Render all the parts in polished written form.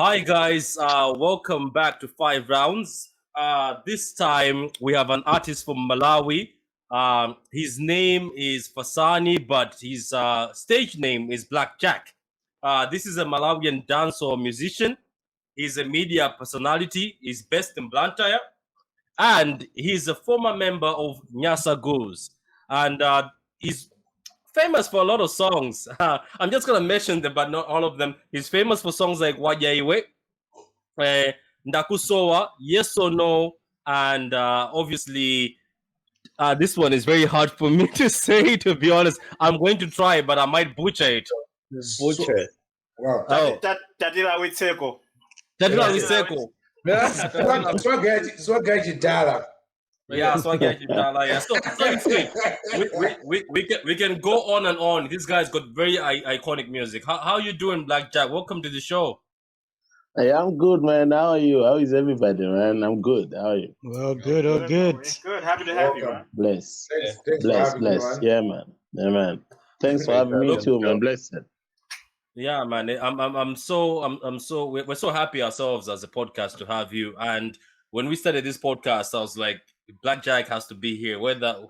Hi guys, welcome back to 5Roundz. This time we have an artist from Malawi. His name is Fasani, but his stage name is Blakjak. This is a Malawian dancehall musician. He's a media personality. He's based in Blantyre, and he's a former member of Nyasa Gurus. And he's famous for a lot of songs. I'm just gonna mention them, but not all of them. He's famous for songs like Wadya Iwe, Ndakusowa, Yes or No, and obviously this one is very hard for me to say. To be honest, I'm going to try, but I might butcher it. Butcher it. Wow. Tatila Witseko. Tatila Witseko. Swagajidala. Yeah, Swagajidala. Yeah. So we can go on and on. This guy's got very iconic music. How you doing, Blakjak? Welcome to the show. Hey, I'm good, man. How are you? How is everybody, man? I'm good. How are you? Well, good, oh, good. It's good. Happy to have you, man. Bless. Thanks Bless, for bless. having me, Yeah, man. Yeah, man. Thanks for having me too, man. Blessed. Yeah, man. We're so happy ourselves as a podcast to have you. And when we started this podcast, I was like, Blakjak has to be here. Whether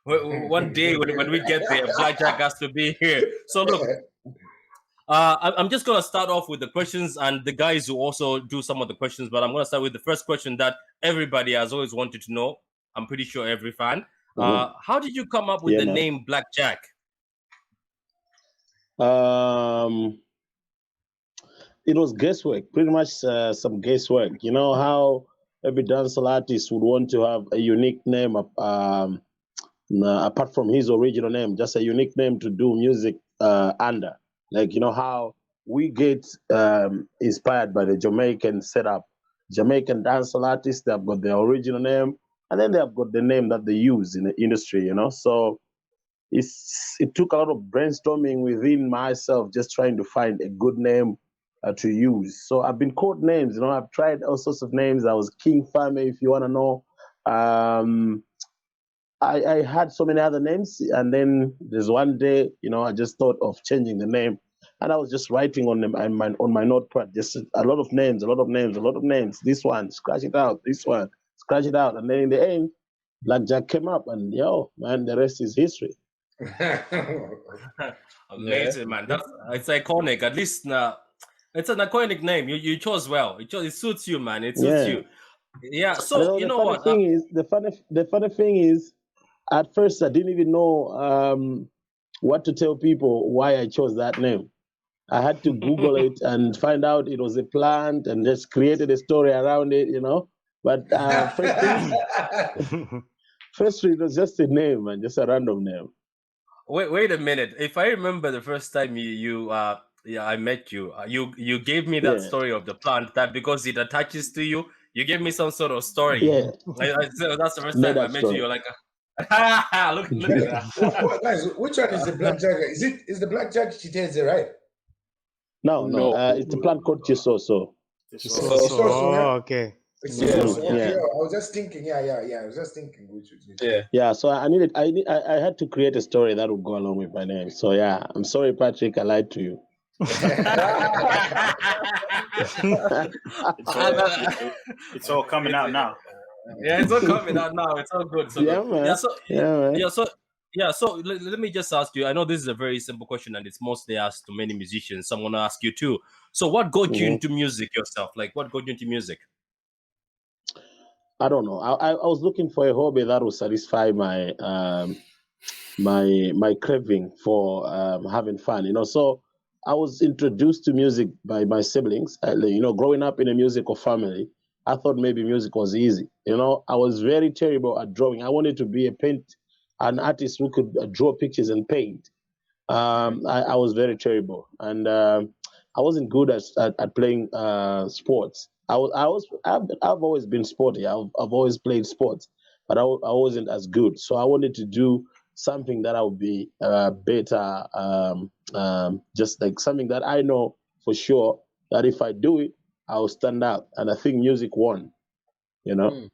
one day when we get there, Blakjak has to be here. So look, I'm just gonna start off with the questions, and the guys will also do some of the questions. But I'm gonna start with the first question that everybody has always wanted to know. I'm pretty sure every fan. How did you come up with the name Blakjak? It was guesswork, pretty much some guesswork. You know how every dancehall artist would want to have a unique name apart from his original name, just a unique name to do music under. Like, you know how we get inspired by the Jamaican setup. Jamaican dancehall artists, they've got their original name, and then they've got the name that they use in the industry, you know. So it took a lot of brainstorming within myself, just trying to find a good name to use. So I've been called names, you know. I've tried all sorts of names. I was King Fame, if you want to know. I had so many other names, and then there's one day, you know, I just thought of changing the name, and I was just writing on them on my notepad, just a lot of names. This one, scratch it out. This one, scratch it out, and then in the end, Blakjak came up, and yo, man, the rest is history. Amazing, man. It's iconic. At least it's an iconic name. You chose well. It suits you, man. It suits you. Yeah. So you know what? The funny thing is, at first I didn't even know what to tell people why I chose that name. I had to Google it and find out it was a plant, and just created a story around it, you know. But first it was just a name, man, just a random name. Wait a minute. If I remember the first time I met you, you gave me that story of the plant, that because it attaches to you, you gave me some sort of story. Yeah. So that's the first time I met you. You're like, look at that. Guys, which one is the Blakjak? Is the Blakjak Chiteze, right? No. It's a plant called Chisoso. Okay. I was just thinking. I was just thinking which. Yeah. So I had to create a story that would go along with my name. So yeah, I'm sorry, Patrick, I lied to you. It's all coming out now. Yeah, it's all coming out now. It's all good. So yeah, man. So let me just ask you. I know this is a very simple question, and it's mostly asked to many musicians. I'm gonna ask you too. So what got you into music yourself? Like, what got you into music? I don't know. I was looking for a hobby that would satisfy my my craving for having fun, you know. So I was introduced to music by my siblings. You know, growing up in a musical family, I thought maybe music was easy. You know, I was very terrible at drawing. I wanted to be an artist who could draw pictures and paint. I was very terrible, and I wasn't good at playing sports. I've always been sporty. I've always played sports, but I wasn't as good. So I wanted to do something that I would be better, just like something that I know for sure that if I do it, I'll stand out. And I think music won, you know.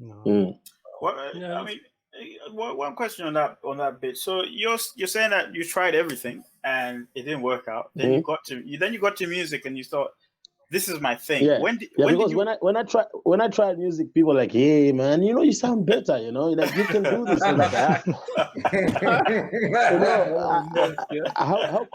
I mean, one question on that bit. So you're saying that you tried everything and it didn't work out. Then you got to music and you thought, this is my thing. Yeah, When did because you? when I tried music, people were like, hey man, you sound better, like you can do this. I'm like, how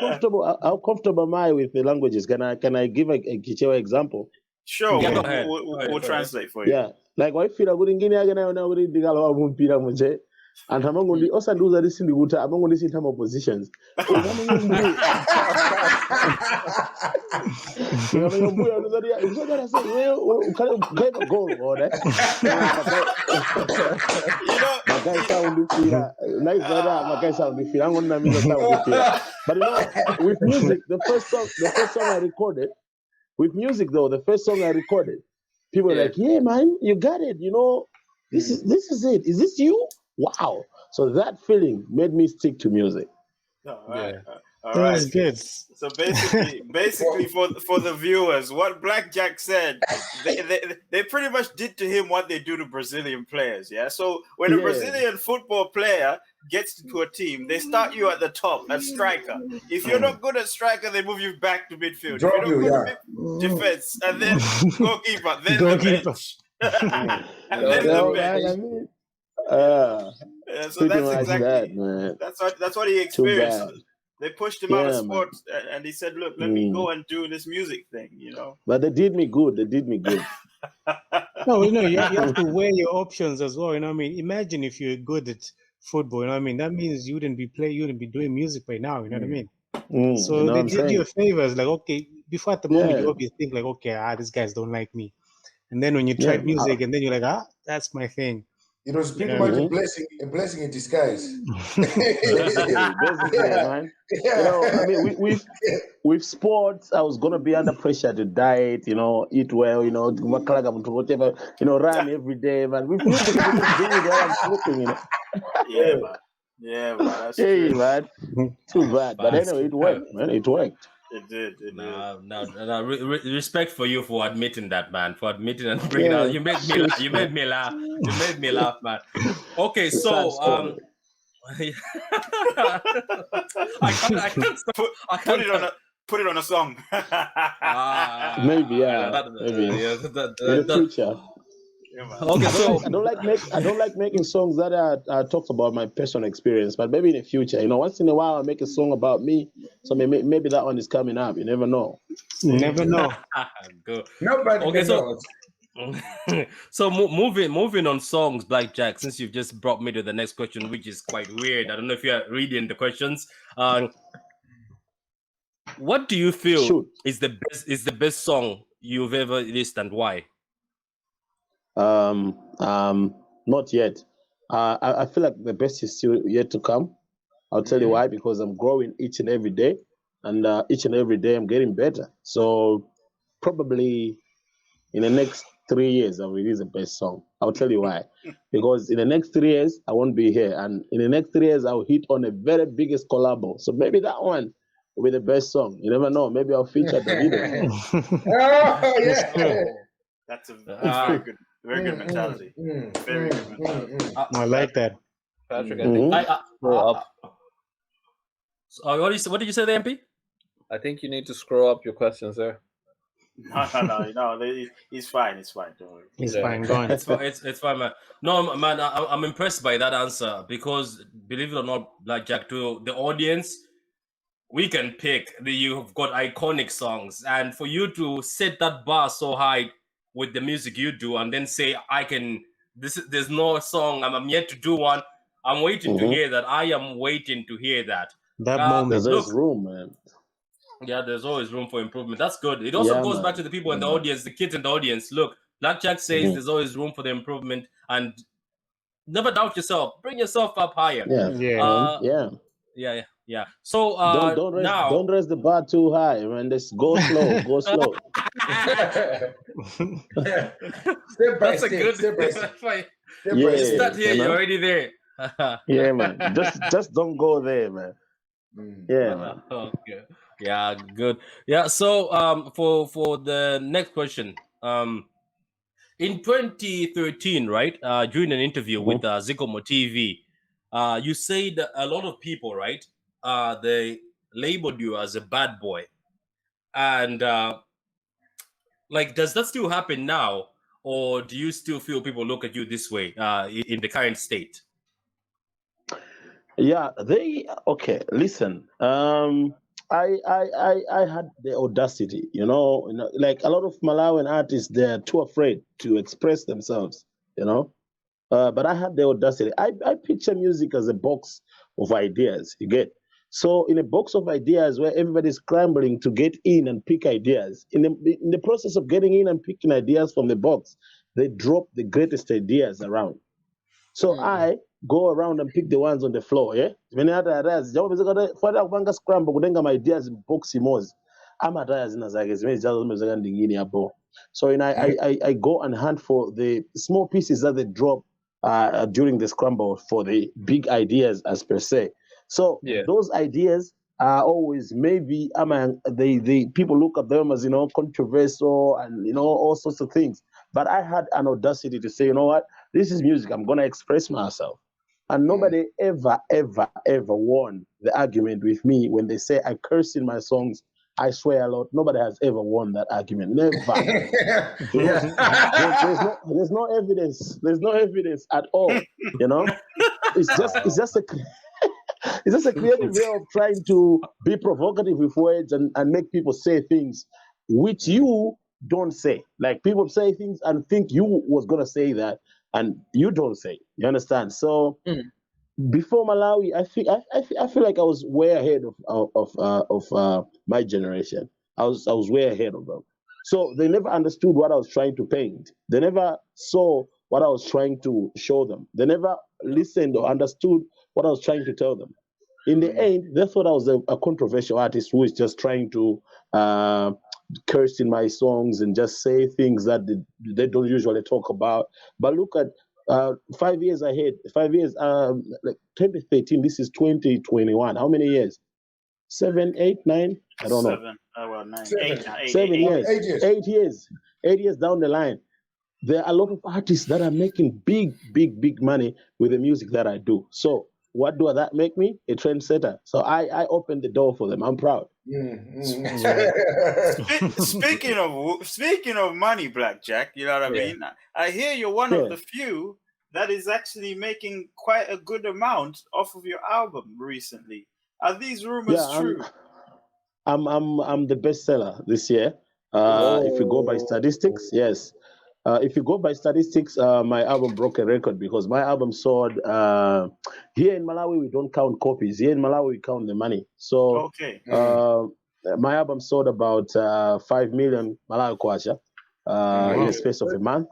comfortable am I with the languages? Can I give a Kichewa example? Sure, Yeah, we'll, go ahead. we'll translate for you. Yeah, like why feel good in Guinea again? I know we dig a lot of mpira muje. And among the also do that this in the water among these in terms of positions. Goal or that. My guy sound nice brother. My guy sound I'm gonna miss sound. But with music, the first song I recorded. With music though, the first song I recorded, people were like, "Yeah, man, you got it. This is it. Is this you? Wow!" So that feeling made me stick to music. All right. All That right. was good. So basically, for the viewers, what Blakjak said, they pretty much did to him what they do to Brazilian players. Yeah. So when a Brazilian football player gets to a team, they start you at the top at striker. If you're not good at striker, they move you back to midfield. Drop if you're you, not good at defense, and then goalkeeper, then Goalkeeper. the bench, and then the bench. So pretty that's much exactly that, man. that's what he Too experienced. bad. So they pushed him out of Yeah, sports, and he said, "Look, let me go and do this music thing." But they did me good. No, you have to weigh your options as well. I mean, imagine if you're good at football. I mean, that means you wouldn't be doing music by now. You know what I mean? So they did you a favor. It's like, okay, before at the moment you always think like, okay, these guys don't like me, and then when you tried music, and then you're like, that's my thing. It was pretty much a blessing in disguise. Basically, man. I mean, with sports, I was gonna be under pressure to diet, eat well, whatever, run every day, man. With music, I can just do it while I'm sleeping, Yeah, man. That's hey, true. man. Too bad, but anyway, it worked, man. It worked. It did. No, respect for you for admitting that, man. For admitting and bringing out. You made me laugh. You made me laugh. You made me laugh, man. Okay, so I can't stop. Put it on a song. Maybe, maybe in the future. Okay, so I don't like making songs that are talks about my personal experience, but maybe in the future, once in a while I make a song about me, so maybe that one is coming up. You never know. You never know. Good. Nobody knows. So moving on songs, Blakjak. Since you've just brought me to the next question, which is quite weird. I don't know if you're reading the questions. What do you feel is the best song you've ever released, and why? Not yet. I feel like the best is still yet to come. I'll tell you why, because I'm growing each and every day, and each and every day I'm getting better. So probably in the next 3 years, I'll release the best song. I'll tell you why. Because in the next 3 years, I won't be here, and in the next 3 years, I'll hit on the very biggest collabo. So maybe that one will be the best song. You never know. Maybe I'll feature the video. Oh yeah. That's a very good mentality. Very good mentality. I like that. Patrick, I think scroll up. What did you say there, MP? I think you need to scroll up your questions there. No. He's fine. It's fine. Don't worry. He's fine. Go on. It's fine, man. No, man, I'm impressed by that answer because, believe it or not, Blakjak, to the audience, we can pick. You've got iconic songs, and for you to set that bar so high with the music you do, and then say, "I can." There's no song. I'm yet to do one. I'm waiting to hear that. I am waiting to hear that. That moment. There's always room, man. Yeah, there's always room for improvement. That's good. It also goes back to the people in the audience, the kids in the audience. Look, Blakjak says there's always room for the improvement, and never doubt yourself. Bring yourself up higher. Yeah. So don't raise the bar too high, man. Just go slow. Go slow. Step by step. You start here, you're already there. Yeah, man. Just don't go there, man. Yeah, man. Okay. Yeah, good. Yeah, so for the next question, in 2013, right, during an interview with Zikomo TV, you said a lot of people, right, they labeled you as a bad boy, and Like, does that still happen now, or do you still feel people look at you this way in the current state? Yeah, okay. Listen, I had the audacity, like a lot of Malawian artists, they're too afraid to express themselves, but I had the audacity. I picture music as a box of ideas. You get. So in a box of ideas where everybody's scrambling to get in and pick ideas, in the process of getting in and picking ideas from the box, they drop the greatest ideas around. So I go around and pick the ones on the floor. Yeah, many other ideas. Further kubanga scramble kudenga my ideas in box mozi. Amataya zina zake zimene zijazo zimezeka ndingini hapo. So I go and hunt for the small pieces that they drop during the scramble for the big ideas as per se. So those ideas are always maybe the people look at them as controversial and all sorts of things. But I had an audacity to say, you know what, this is music. I'm gonna express myself. And nobody ever won the argument with me when they say I curse in my songs. I swear a lot. Nobody has ever won that argument. Never. There's no evidence. There's no evidence at all. It's just a creative way of trying to be provocative with words and make people say things which you don't say. Like people say things and think you was gonna say that, and you don't say. You understand? So before Malawi, I feel like I was way ahead of my generation. I was way ahead of them. So they never understood what I was trying to paint. They never saw what I was trying to show them. They never listened or understood what I was trying to tell them. In the end, they thought I was a controversial artist who is just trying to curse in my songs and just say things that they don't usually talk about. But look at 5 years ahead. 5 years, like 2013. This is 2021. How many years? 7, 8, 9? I don't know. 7. Well, 9. 7 years. 8 years. 8 years down the line. There are a lot of artists that are making big money with the music that I do. So what do that make me? A trendsetter. So I opened the door for them. I'm proud. Speaking of money, Blakjak, you know what I mean? I hear you're one of the few that is actually making quite a good amount off of your album recently. Are these rumors true? I'm the best seller this year. If you go by statistics, yes. If you go by statistics, my album broke a record because my album sold. Here in Malawi, we don't count copies. Here in Malawi, we count the money. So my album sold about 5 million Malawi kwacha in the space of a month.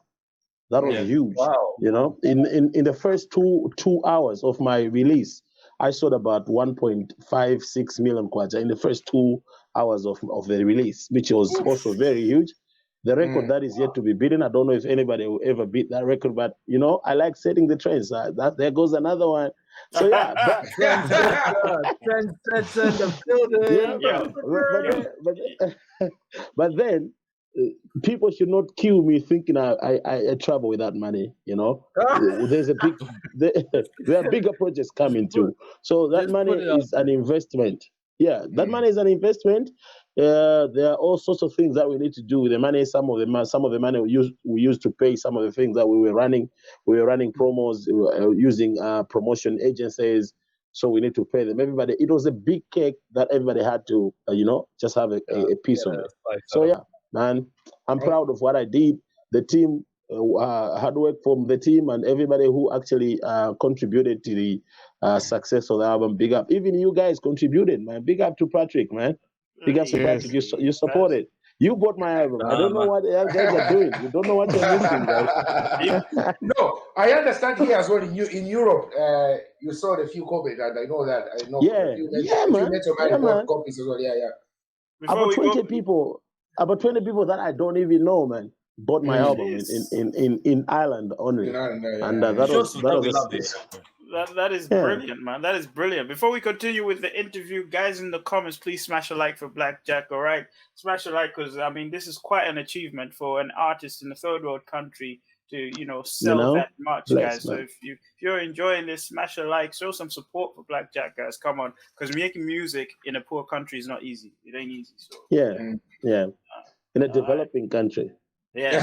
That was huge. Wow. In the first two hours of my release, I sold about 1.56 million kwacha in the first 2 hours of the release, which was also very huge. The record that is yet to be beaten. I don't know if anybody will ever beat that record, but I like setting the trends. There goes another one. So yeah, but then people should not kill me thinking I travel with that money. There's there are bigger projects coming through. So that money is an investment. Yeah, that money is an investment. There are all sorts of things that we need to do with the money. Some of the money we used to pay some of the things that we were running. We were running promos, using promotion agencies. So we need to pay them. Everybody, it was a big cake that everybody had to, just have a piece of it. So yeah, man, I'm proud of what I did. The team, hard work from the team and everybody who actually contributed to the success of the album. Big up. Even you guys contributed, man. Big up to Patrick, man. Big up to Patrick. You supported. You bought my album. I don't know what the other guys are doing. You don't know what you're missing, guys. No, I understand here as well. In Europe, you sold a few copies, and I know that. I know. You bought copies as well. Yeah. About 20 people that I don't even know, man, bought my album in Ireland only. And that is brilliant, man. That is brilliant. Before we continue with the interview, guys in the comments, please smash a like for Blakjak, all right? Smash a like because, this is quite an achievement for an artist in a third world country to, sell that much, guys. So if you're enjoying this, smash a like, show some support for Blakjak, guys. Come on, because making music in a poor country is not easy. It ain't easy. So yeah. in a developing country. Yeah.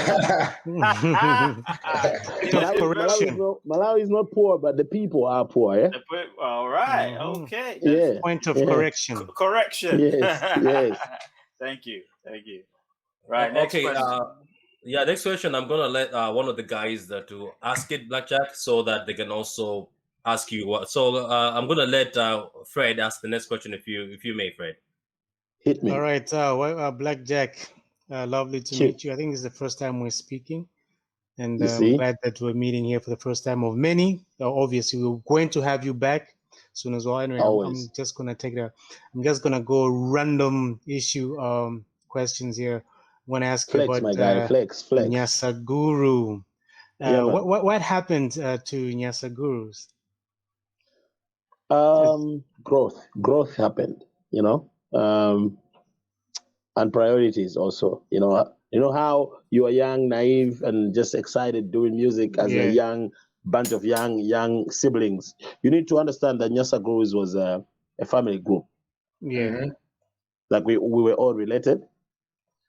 Malawi is not poor, but the people are poor. Yeah. All right. Okay. Yeah. Point of correction. Correction. Yes. Thank you. Right. Next question. Next question. I'm gonna let one of the guys to ask it, Blakjak, so that they can also ask you what. So I'm gonna let Fred ask the next question, if you may, Fred. Hit me. All right, Blakjak, lovely to meet you. I think this is the first time we're speaking, and I'm glad that we're meeting here for the first time of many. Obviously, we're going to have you back soon as well. Anyway, I'm just gonna go random issue questions here. I want to ask you about Nyasa Guru. What happened to Nyasa Gurus? Growth happened, and priorities also. You know how you are young, naive, and just excited doing music as a young bunch of young siblings. You need to understand that Nyasa Gurus was a family group. Yeah, like we were all related.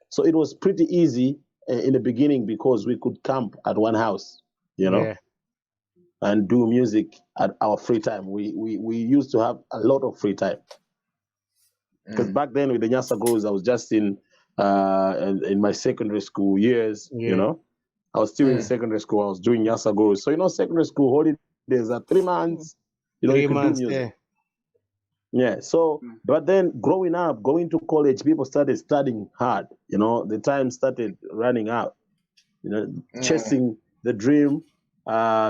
So it was pretty easy in the beginning because we could camp at one house, and do music at our free time. We used to have a lot of free time. Because back then with the Nyasa Gurus, I was just in my secondary school years, I was still in secondary school. I was doing Nyasa Gurus. So, secondary school holidays are 3 months, 3 months, do music. Yeah. So, but then growing up, going to college, people started studying hard. The time started running out. Chasing the dream,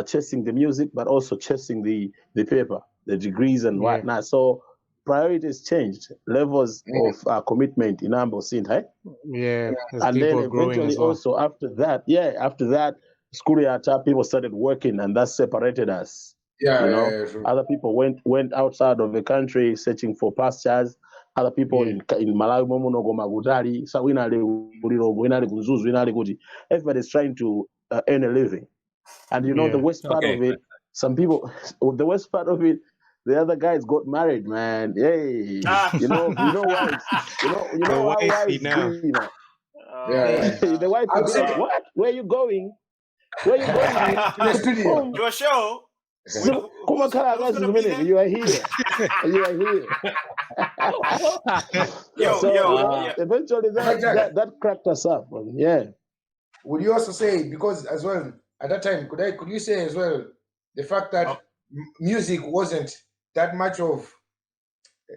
chasing the music, but also chasing the paper, the degrees and whatnot. So priorities changed, levels of commitment in Ambo Sint, right? Yeah. And then eventually also after that, school year people started working, and that separated us. Other people went outside of the country searching for pastures. Other people in Malawi, everybody's trying to earn a living. And the worst part of it, the worst part of it, the other guys got married, man. Yay! You know why? You know how wives be, man. The wife would be like, "What? Where you going? Where you going?" To a show. So, you are here. You are here. Eventually that cracked us up. Yeah. Would you also say, because as well at that time, could you say as well the fact that music wasn't that much of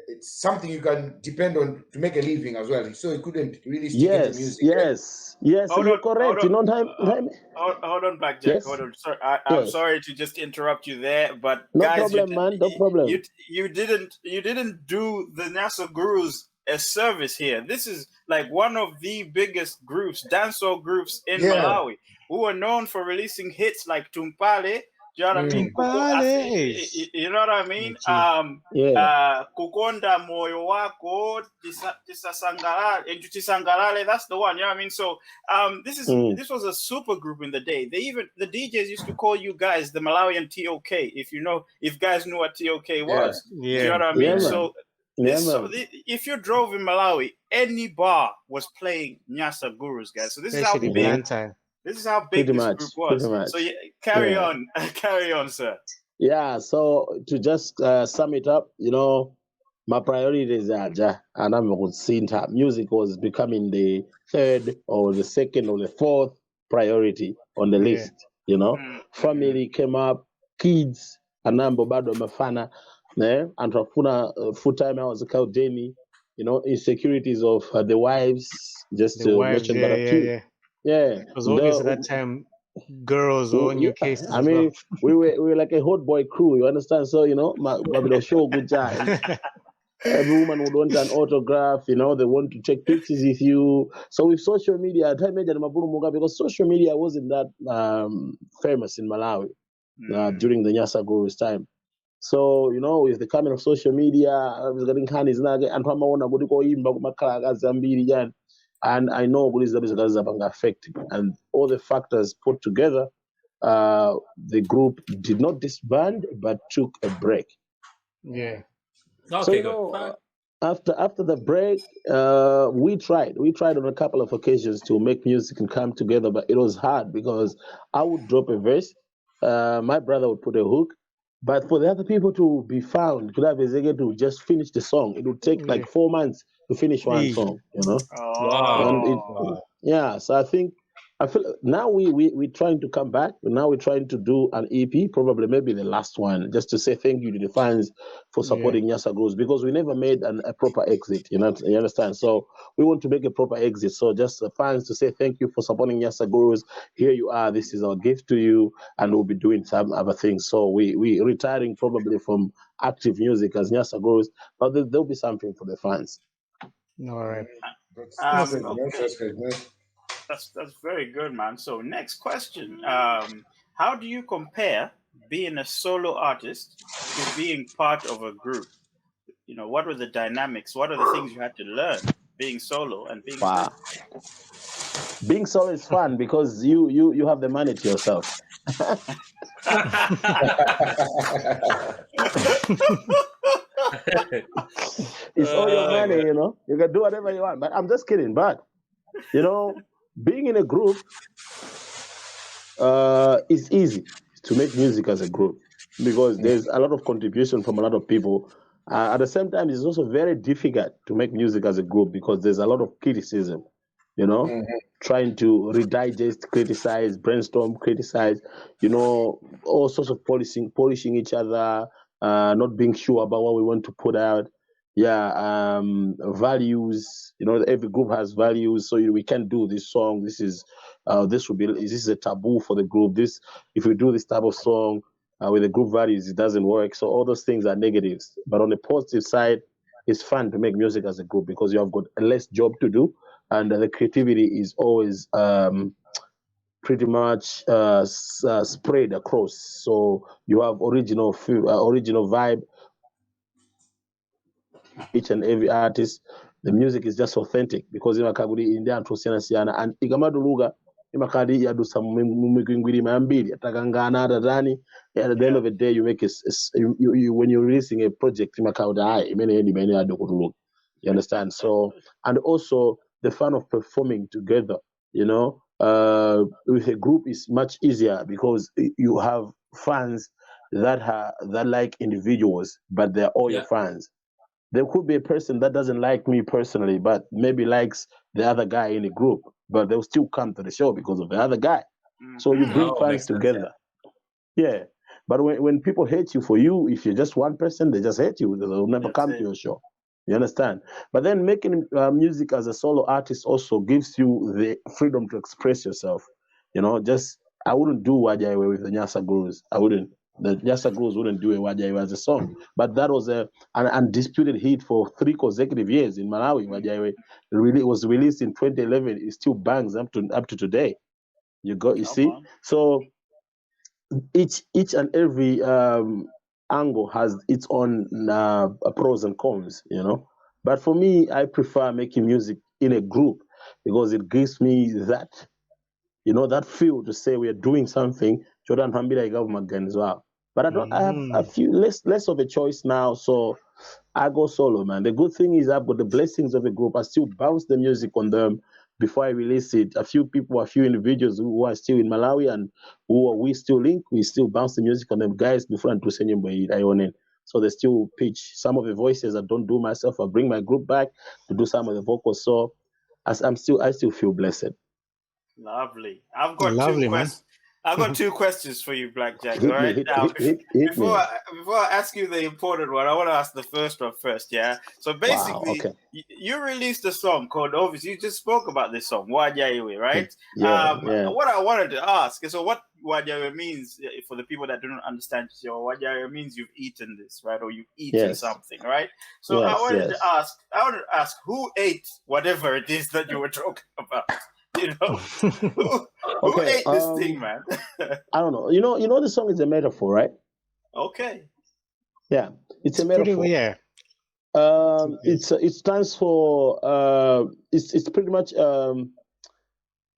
it's something you can depend on to make a living as well, so you couldn't really stick into music? Yes, you're correct. Hold on, Blakjak. Yes. Hold on. Sorry, I'm sorry to just interrupt you there, but no guys, problem, man. No problem. You didn't do the Nyasa Gurus a service here. This is like one of the biggest groups, dancehall groups in Malawi, who are known for releasing hits like Tumpale. Do you know what I mean? You know what I mean? Kukonda moyo wako tisangalale. That's the one. You know what I mean? So this was a super group in the day. The DJs used to call you guys the Malawian TOK. If guys knew what TOK was. Do you know what I mean? So if you drove in Malawi, any bar was playing Nyasa Gurus, guys. So this is how big. This is how big this group was. So carry on, sir. Yeah. So to just sum it up, my priorities are and I'm seeing that music was becoming the third or the second or the fourth priority on the list. Family came up, kids, anambo bado mafana, and full time I was a Jamie, insecurities of the wives, just to mention but a few. Yeah, because obviously at that time girls were on your case. I mean, we were like a hot boy crew. You understand? So my show good job. Every woman would want an autograph. They want to take pictures with you. So with social media, because social media wasn't that famous in Malawi during the Nyasa Gurus time. So with the coming of social media, I was getting hands and I know Gulizabanga affected, and all the factors put together, the group did not disband but took a break. Yeah. Okay, good. after the break, we tried on a couple of occasions to make music and come together, but it was hard because I would drop a verse, my brother would put a hook, but for the other people to be found, to have Ezekiel to just finish the song, it would take Yeah. like 4 months to finish one Hey. song, you know. And Wow. it, Oh, yeah, so I feel now we're trying to come back. Now we're trying to do an EP, probably maybe the last one, just to say thank you to the fans for Yeah. supporting Nyasa Gurus because we never made a proper exit. You understand? So we want to make a proper exit. So just the fans to say thank you for supporting Nyasa Gurus. Here you are. This is our gift to you, and we'll be doing some other things. So we retiring probably from active music as Nyasa Gurus, but there'll be something for the fans. All right. That's it, man. okay. That's good, man. That's very good, man. So next question. How do you compare being a solo artist to being part of a group? You know, what were the dynamics? What are the things you had to learn being solo and being a group? Wow. Being solo is fun because you have the money to yourself. It's all your Oh, money, you know. You can do whatever you want. But I'm just kidding. But you know, being in a group is easy to make music as a group because there's a lot of contribution from a lot of people. At the same time, it's also very difficult to make music as a group because there's a lot of criticism, you know, Mhm. trying to redigest, criticize, brainstorm, criticize, you know, all sorts of polishing each other, not being sure about what we want to put out. Yeah, values. You know, every group has values, so we can't do this song. This is a taboo for the group. This if we do this type of song with the group values, it doesn't work. So all those things are negatives. But on the positive side, it's fun to make music as a group because you have got less job to do, and the creativity is always pretty much spread across. So you have original vibe each and every artist. The music is just authentic because imakaguli indi anthu osiyanasiyana and ikamaduluka imakadi yadusa mumigwingwirima yambiri atakangana atatani. At the end Yeah. of the day you make when you're releasing a project imakauda hai imene yadu kutuluka. You understand? So and also the fun of performing together, you know, with a group is much easier because you have fans that like individuals, but they're all your yeah. fans. There could be a person that doesn't like me personally, but maybe likes the other guy in the group, but they'll still come to the show because of the other guy. So you Mm-hmm. bring Oh, fans makes sense. together. Yeah. But when people hate you for you, if you're just one person, they just hate you. They'll never That's come to it. your show. You understand? But then making music as a solo artist also gives you the freedom to express yourself. You know, just I wouldn't do Wadya Iwe with the Nyasa Gurus. I wouldn't. The Nyasa Gurus wouldn't do a Wadya Iwe as a song. But that was an undisputed hit for 3 consecutive years in Malawi. Wadya Iwe really was released in 2011. It still bangs up to today. You Come see? on. So each and every angle has its own pros and cons, you know. But for me, I prefer making music in a group because it gives me that, you know, that feel to say we are doing something. Jordan Hambira government as well. But I don't. I have a Mhm. few less of a choice now, so I go solo, man. The good thing is I've got the blessings of a group. I still bounce the music on them before I release it. A few individuals who are still in Malawi and we still link, we still bounce the music on them guys before I'm to send them by Ionin. So they still pitch some of the voices I don't do myself. I bring my group back to do some of the vocals. So I still feel blessed. Lovely. I've got two Lovely, man. questions. I've got two questions for you, Blackjack. All Hit me, right. hit Now, hit hit, hit me. before I ask you the important one, I want to ask the first one first. Yeah. So Wow. basically, Okay. you released a song called obviously you just spoke about this song Wadya Iwe, right? Yeah, yeah. What I wanted to ask is so what Wadya Iwe means for the people that don't understand. So Wadya Iwe means you've eaten this, right, or you've eaten Yes. something, right? So Yes, yes. I wanted to ask who ate whatever it is that you were talking about. You know, who Okay. ate this thing, man? I don't know. You know the song is a metaphor, right? Okay. Yeah, it's It's a pretty, metaphor. yeah. It stands for it's pretty much a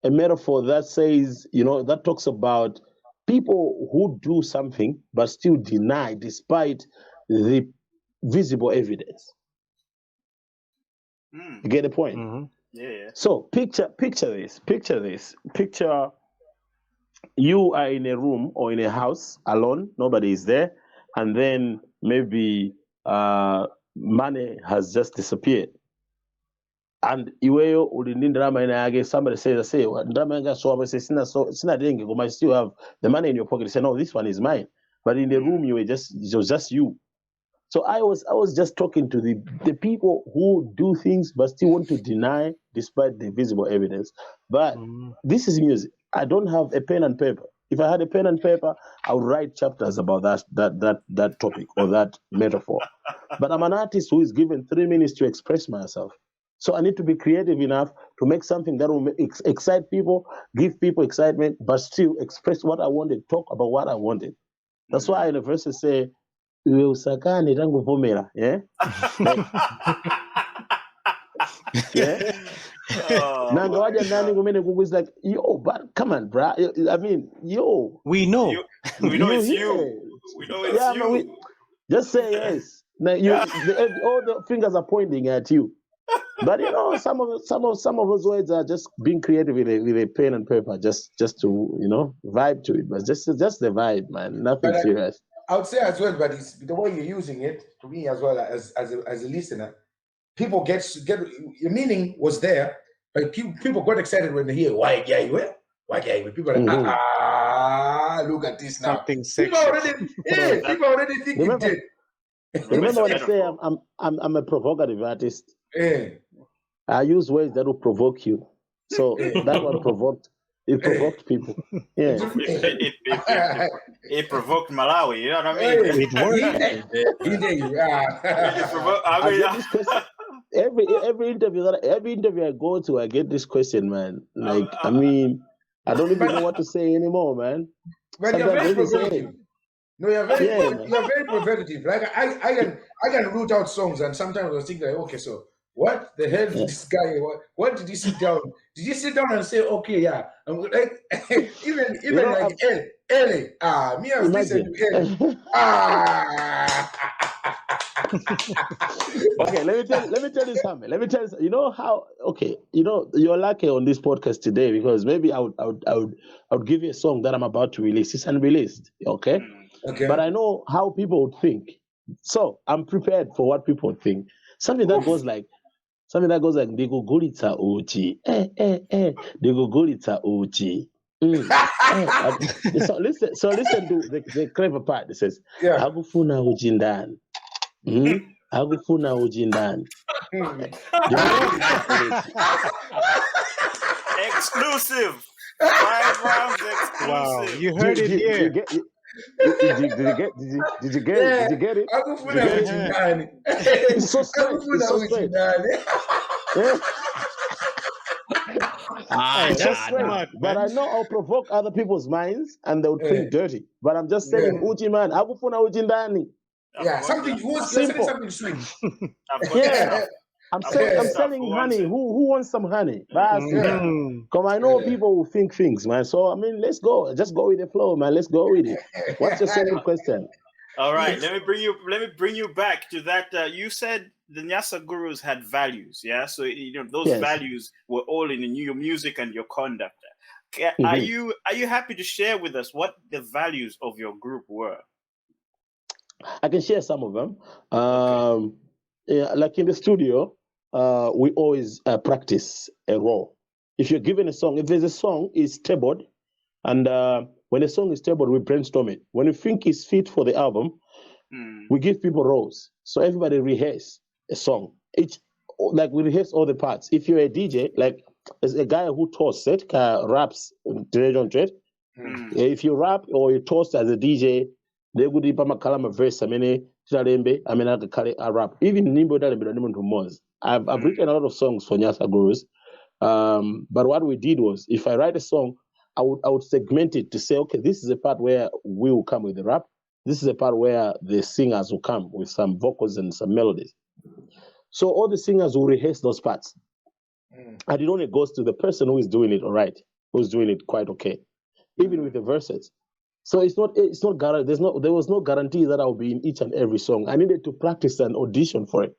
metaphor that says, you know, that talks about people who do something but still deny despite the visible evidence. You get the point? Yeah. So picture this. Picture you are in a room or in a house alone, nobody is there, and then maybe money has just disappeared. And Iweyo ulindi drama in age, somebody says, say, drama so sina dengue, but I still have the money in your pocket. You say, no, this one is mine. But in the room, it was just you. So I was just talking to the people who do things but still want to deny despite the visible evidence. But this is music. I don't have a pen and paper. If I had a pen and paper, I would write chapters about that topic or that metaphor. But I'm an artist who is given 3 minutes to express myself. So I need to be creative enough to make something that will excite people, give people excitement, but still express what I wanted, talk about what I wanted. That's why in the verses say, yeah? Yeah. It's like, yo, but come on, bro. I mean, yo. We know. We know it's you. We know it's you. Just say yes. Now all the fingers are pointing at you. But you know, some of those words are just being creative with a pen and paper, just to vibe to it. But just the vibe, man. Nothing serious. I would say as well, but it's the way you're using it to me as well as a listener. People get your meaning was there, but people got excited when they hear Wadya Iwe. Wadya Iwe. People are like, look at this now. Something sexy. People already think you did. Remember what I say? I'm a provocative artist. Yeah. I use words that will provoke you. So that one provoked. It provoked people. Yeah. It provoked Malawi. You know what I mean? Every interview I go to, I get this question, man. Like, I mean, I don't even know what to say anymore, man. But you're very provocative. No, you're very provocative. Like I can root out songs, and sometimes I was thinking, like, okay, so what the hell did this guy? What did he sit down? Did he sit down and say, okay, yeah? I'm like, even like Ellie. Me, I was listening to Ellie. Okay, let me tell you something. You know how? Okay, you're lucky on this podcast today because maybe I would give you a song that I'm about to release. It's unreleased. Okay. Okay. But I know how people would think, so I'm prepared for what people would think. Something that goes like Digugulita Uchi. Digugulita Uchi. So listen to the clever part. It says, Agufuna Ujindan. Agufuna Ujindan. Exclusive. 5Roundz exclusive. Wow, you heard it here. Did you get it? It's so straight. But I know I'll provoke other people's minds and they'll think dirty. But I'm just saying, Uchi man, Agufuna Uchi ndani. Yeah, something sweet. Yeah. I'm selling honey. Who wants some honey? Because I know people will think things, man. So I mean, let's go. Just go with the flow, man. Let's go with it. What's your second question? All right, let me bring you back to that. You said the Nyasa Gurus had values, yeah. So those values were all in your music and your conduct. Are you happy to share with us what the values of your group were? I can share some of them. Like in the studio, we always practice a role. If you're given a song, if there's a song, it's tabled, and when a song is tabled, we brainstorm it. When we think it's fit for the album, we give people roles. So everybody rehearse a song. We rehearse all the parts. If you're a DJ, like there's a guy who toasts it, raps, if you rap or you toast as a DJ, they would be a verse. I rap. Even Nimbo I've written a lot of songs for Nyasa Gurus. But what we did was, if I write a song, I would segment it to say, okay, this is a part where we will come with the rap. This is a part where the singers will come with some vocals and some melodies. So all the singers will rehearse those parts. And it only goes to the person who is doing it all right, who's doing it quite okay, even with the verses. So it's not guaranteed. There was no guarantee that I will be in each and every song. I needed to practice and audition for it.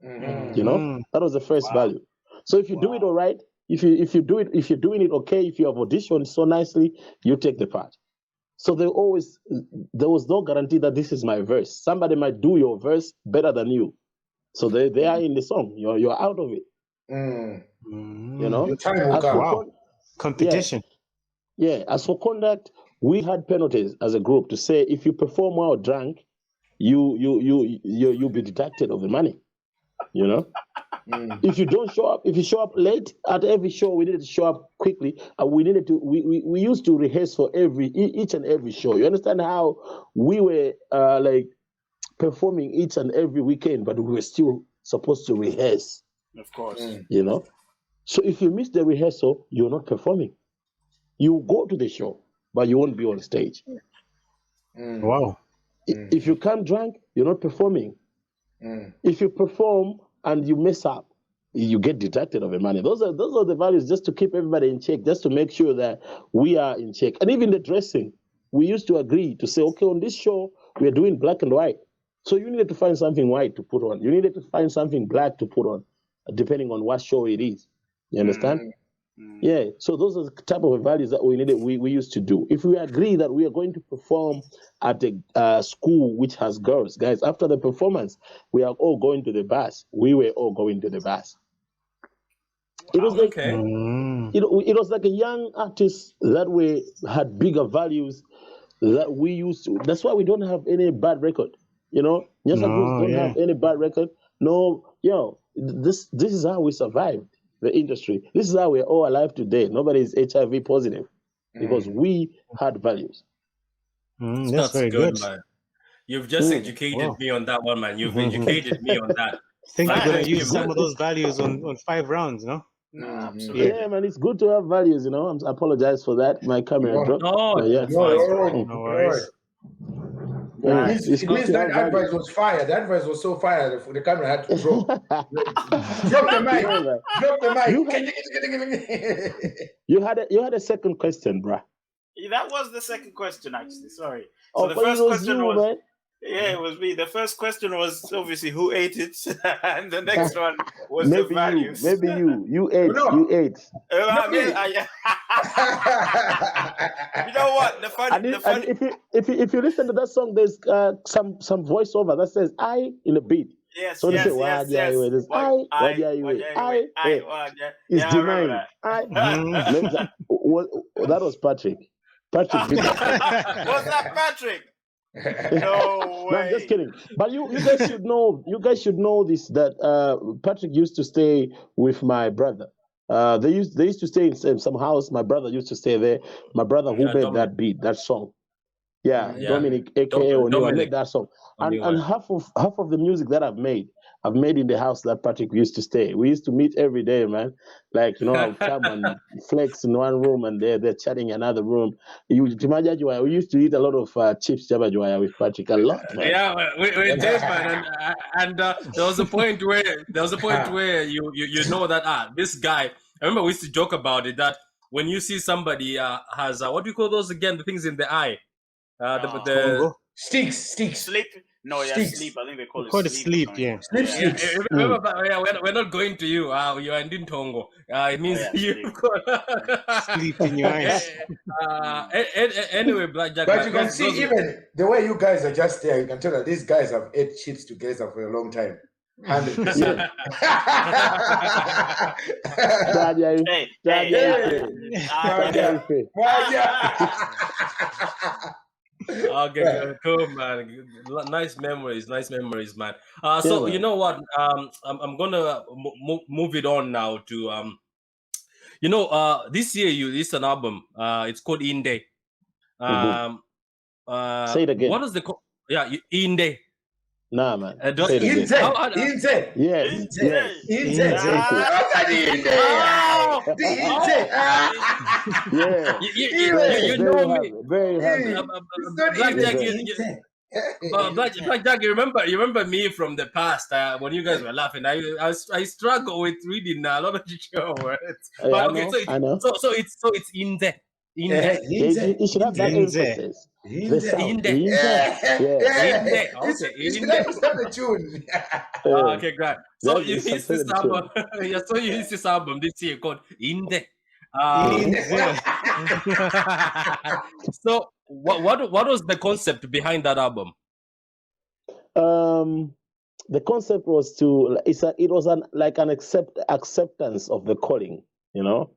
You know, that was the first value. So if you do it all right, if you're doing it okay, if you have auditioned so nicely, you take the part. So there was no guarantee that this is my verse. Somebody might do your verse better than you. So they are in the song. You're out of it. You know, your time will come. Competition. Yeah. As for conduct, we had penalties as a group to say if you perform while drunk, you'll be deducted of the money. You know, if you don't show up, if you show up late at every show, we needed to show up quickly. We used to rehearse for each and every show. You understand how we were like performing each and every weekend, but we were still supposed to rehearse. Of course. You know, so if you miss the rehearsal, you're not performing. You go to the show, but you won't be on stage. Wow. If you come drunk, you're not performing. If you perform and you mess up, you get deducted of the money. Those are the values, just to keep everybody in check, just to make sure that we are in check. And even the dressing, we used to agree to say, okay, on this show, we are doing black and white. So you needed to find something white to put on. You needed to find something black to put on, depending on what show it is. You understand? Yeah. So those are the type of values that we used to do. If we agree that we are going to perform at a school which has girls, guys, after the performance, we are all going to the bus. We were all going to the bus. It was like it was like a young artist that had bigger values that we used to. That's why we don't have any bad record. You know, Nyasa Gurus don't have any bad record. No, this is how we survived the industry. This is how we're all alive today. Nobody is HIV positive because we had values. That's very good, man. You've just educated me on that one, man. You've educated me on that. I think we're gonna use some of those values on 5Roundz, no? Absolutely. Yeah, man, it's good to have values, you know. I apologize for that. My camera dropped. No, No worries. It means that advice was fire. The advice was so fire, the camera had to drop. Drop the mic. Drop the mic. You had a second question, bruh. That was the second question, actually. Sorry. So the first question was... man. Yeah, it was me. The first question was obviously who ate it, and the next one was the values. Maybe you ate. You ate. I mean, you know what? The funny. If you listen to that song, there's some voiceover that says "I" in a beat. Yes. So they say Wadya Iwe. There's Wadya Iwe. It's denying. That was Patrick. Patrick did that. Was that Patrick? No way. No, I'm just kidding. But you guys should know. You guys should know this, that Patrick used to stay with my brother. They used to stay in some house. My brother used to stay there. My brother who made that beat, that song. Yeah, Dominic, aka O'Neill, made that song. And half of the music that I've made in the house that Patrick used to stay. We used to meet every day, man. Like, I'll come and flex in one room and they're chatting in another room. We used to eat a lot of chips jabajwaya with Patrick, a lot, man. Yeah, we did, man. And there was a point where you know that this guy. I remember we used to joke about it, that when you see somebody has what do you call those again? The things in the eye. The sticks. Sleep. No, sticks. Sleep. I think they call it sleep. Yeah. Sleep. Remember, we're not going to you. You are in Tongo. It means you sleep in your eyes. Anyway, Blakjak. But you can see even the way you guys are just there. You can tell that these guys have ate chips together for a long time. 100%. Okay, cool, man. Nice memories, man. So you know what? I'm gonna move it on now to this year you released an album. It's called Inde. Say it again. What is the Inde? Nah, man. Inde. Yes. Yeah. You know me. Very happy. Blakjak, you remember me from the past when you guys were laughing. I struggle with reading a lot of your words. I know. So it's Inde. You should have that emphasis. The sound. It's glad to start the tune. Okay, great. So you released this album. So you released this album this year called Inde. So what was the concept behind that album? The concept was like an acceptance of the calling, you know,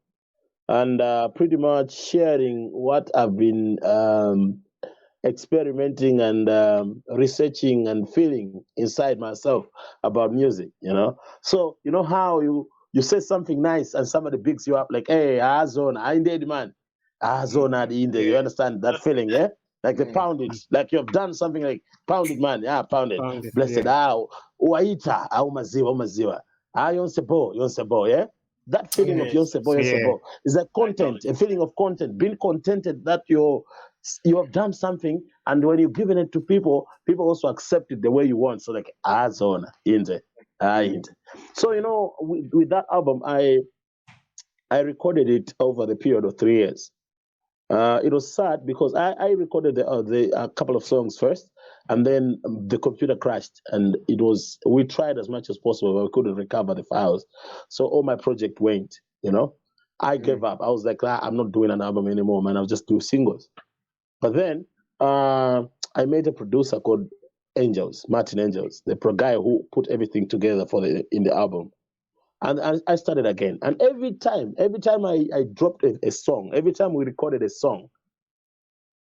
and pretty much sharing what I've been experimenting and researching and feeling inside myself about music, you know. So you know how you say something nice and somebody picks you up like, hey, Azona, I indeed man, Azona the Inde. You understand that feeling, yeah? Like the poundage, like you've done something like pounded, man, yeah, pounded. Blessed, uwaita, au maziwa, yonsebo, yeah? That feeling of yonsebo is a content, a feeling of content, being contented that you have done something, and when you're giving it to people also accept it the way you want. So like, Azona, Inde. So, you know, with that album, I recorded it over the period of 3 years. It was sad because I recorded a couple of songs first, and then the computer crashed, and we tried as much as possible, but we couldn't recover the files. So all my project went, you know. I gave up. I was like, I'm not doing an album anymore, man. I'll just do singles. But then I made a producer called Martin Angels, the guy who put everything together in the album. And I started again. And every time I dropped a song, every time we recorded a song,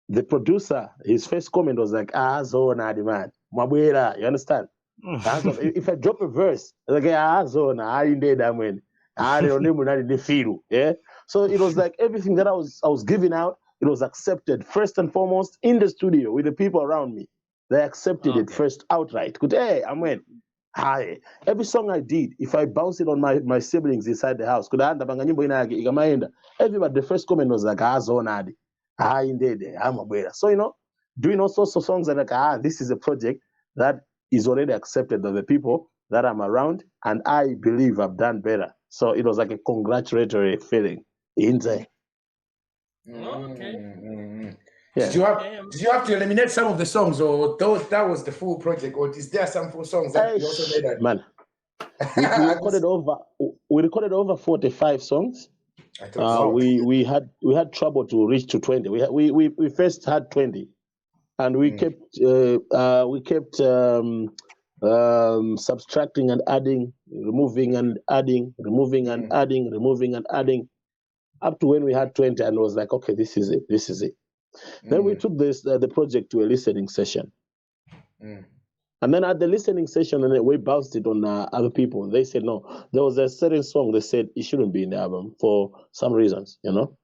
the producer, his first comment was like, zona the man. Mabwera, you understand? If I drop a verse, like, zona, I did that when I don't know feel. Yeah. So it was like everything that I was giving out, it was accepted first and foremost in the studio with the people around me. They accepted it first outright. Good, hey, I went. Hi. Every song I did, if I bounce it on my siblings inside the house, everybody, the first comment was like, zonadi. I'm aware. So, you know, doing all sorts of songs like, this is a project that is already accepted by the people that I'm around, and I believe I've done better. So it was like a congratulatory feeling. Okay. Yeah. Did you have to eliminate some of the songs, or that was the full project, or is there some full songs that you also made? Man, we recorded over 45 songs. We had trouble to reach to 20. We first had 20, and we kept subtracting and adding, removing and adding, removing and adding, up to when we had 20, and it was like, okay, this is it. Then we took the project to a listening session. And then at the listening session, and we bounced it on other people. They said, no, there was a certain song they said it shouldn't be in the album for some reasons, you know?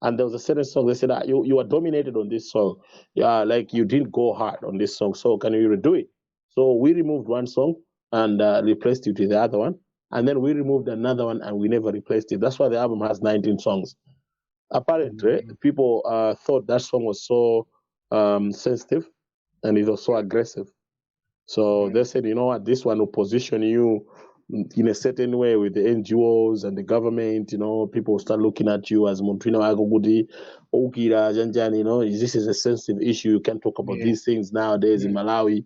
And there was a certain song they said, you are dominated on this song. Yeah, like you didn't go hard on this song, so can you redo it? So we removed one song and replaced it with the other one. And then we removed another one and we never replaced it. That's why the album has 19 songs. Apparently, people thought that song was so sensitive and it was so aggressive. So they said, you know what, this one will position you in a certain way with the NGOs and the government. You know, people will start looking at you as Montrino Agogudi, Okira, Janjan, you know, this is a sensitive issue. You can't talk about these things nowadays in Malawi.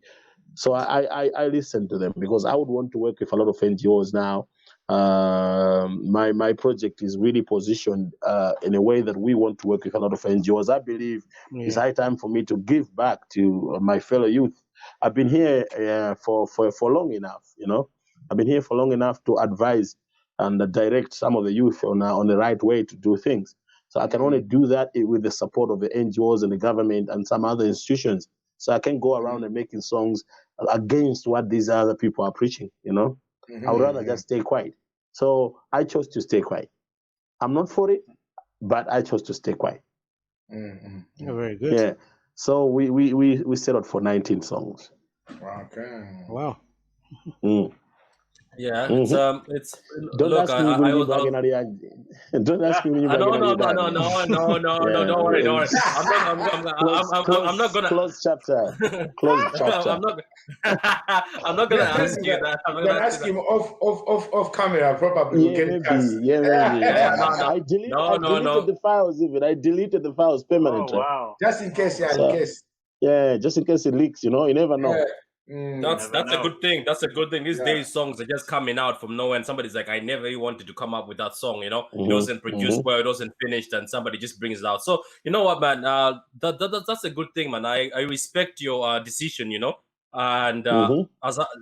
So I listened to them because I would want to work with a lot of NGOs now. My project is really positioned in a way that we want to work with a lot of NGOs. I believe it's high time for me to give back to my fellow youth. I've been here for long enough, you know. I've been here for long enough to advise and direct some of the youth on the right way to do things. So I can only do that with the support of the NGOs and the government and some other institutions. So I can go around and making songs against what these other people are preaching, you know. I would rather just stay quiet. So I chose to stay quiet. I'm not for it, but I chose to stay quiet. Very good. Yeah. So we settled for 19 songs. Okay. Wow. Yeah, it's Don't look, ask me when you I back in Don't ask me when you back no, in no, your no, dad. no, no, no, no, no, don't worry, don't worry. I'm not gonna. Close chapter. Close chapter. I'm not. I'm not gonna ask you that. I'm You not can gonna ask ask you him off camera. Probably we'll Yeah, get a chance. maybe. Yeah, maybe. that. I deleted the files even. I deleted the files permanently. wow. Just in case, So, in case. Yeah, just in case it leaks, you never know. That's a good thing. That's a good thing. These days, songs are just coming out from nowhere, and somebody's like, "I never wanted to come up with that song." It wasn't produced well, it wasn't finished, and somebody just brings it out. So you know what, man? That's a good thing, man. I respect your decision. And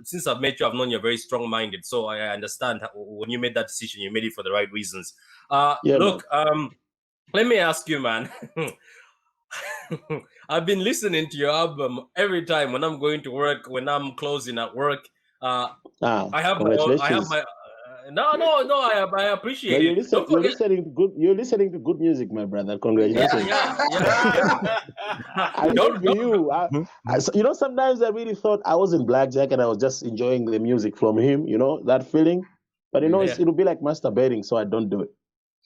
since I've met you, I've known you're very strong-minded. So I understand when you made that decision, you made it for the right reasons. Look, let me ask you, man. I've been listening to your album every time when I'm going to work, when I'm closing at work. I have my own. I have my. No. I appreciate it. You're listening to good music, my brother. Congratulations. Yeah. I envy you. Sometimes I really thought I was in Blakjak and I was just enjoying the music from him. That feeling. But it'll be like masturbating, so I don't do it.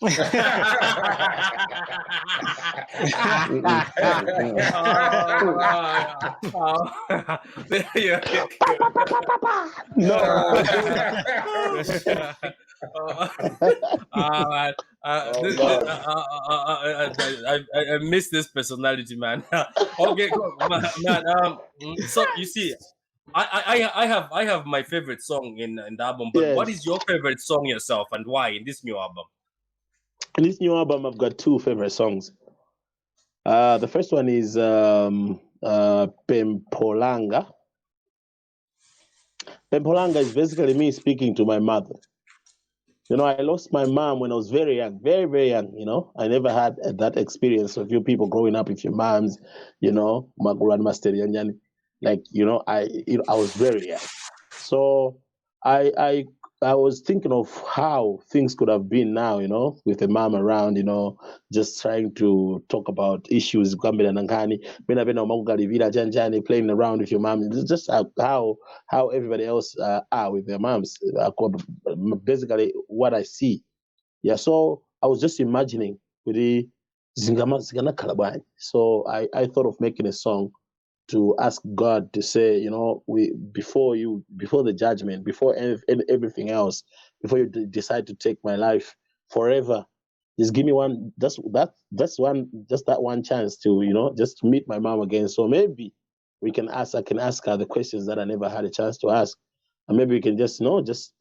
No. I miss this personality, man. Okay, man. So you see, I have my favorite song in the album, but what is your favorite song yourself, and why in this new album? In this new album, I've got two favorite songs. The first one is Pempolanga. Pempolanga is basically me speaking to my mother. I lost my mom when I was very young, very, very young. I never had that experience of you people growing up with your moms, my grandmaster, I was very young. So I was thinking of how things could have been now, with a mom around, just trying to talk about issues, playing around with your mom. It's just how everybody else are with their moms. Basically, what I see. Yeah, so I was just imagining with the Zingana Kalabani. So I thought of making a song to ask God to say, before the judgment, before everything else, before you decide to take my life forever, just give me one. That's that one chance to just to meet my mom again. So maybe I can ask her the questions that I never had a chance to ask, and maybe we can just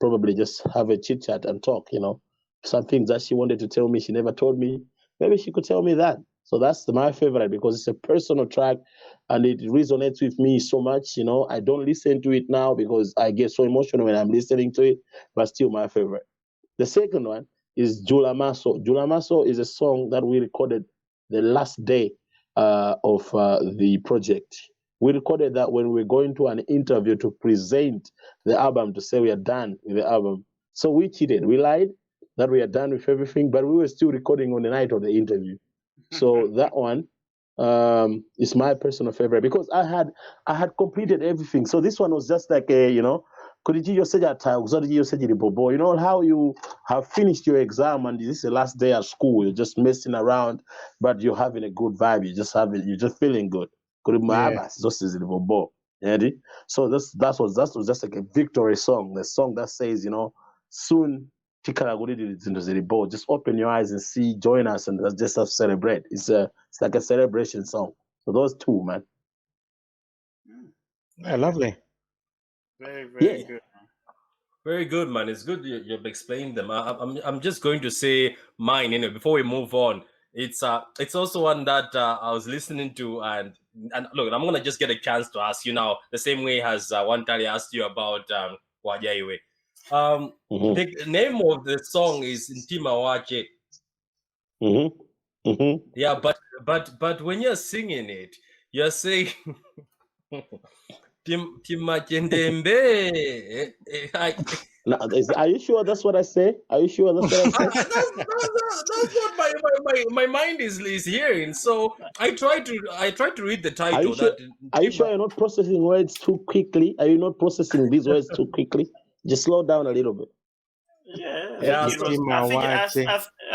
probably have a chit chat and talk. Some things that she wanted to tell me she never told me. Maybe she could tell me that. So that's my favorite because it's a personal track and it resonates with me so much. I don't listen to it now because I get so emotional when I'm listening to it, but still my favorite. The second one is Jula Maso. Jula Maso is a song that we recorded the last day of the project. We recorded that when we were going to an interview to present the album, to say we are done with the album. So we cheated. We lied that we are done with everything, but we were still recording on the night of the interview. So that one is my personal favorite because I had completed everything. So this one was just like how you have finished your exam and this is the last day at school. You're just messing around, but you're having a good vibe. You're just feeling good. Yeah. So that was just like a victory song. The song that says, soon just open your eyes and see, join us, and just celebrate. It's like a celebration song. So those two, man. Yeah, lovely. Very, very good. Very good, man. It's good you've explained them. I'm just going to say mine before we move on. It's also one that I was listening to, and look, I'm gonna just get a chance to ask you now, the same way as one time I asked you about Wadya Iwe. The name of the song is Ntima Wache. Yeah, but when you're singing it, you're saying Are you sure that's what I say? Are you sure that's what I say? That's what my mind is hearing. So I try to read the title. Are you sure you're not processing words too quickly? Are you not processing these words too quickly? Just slow down a little bit. Yeah. I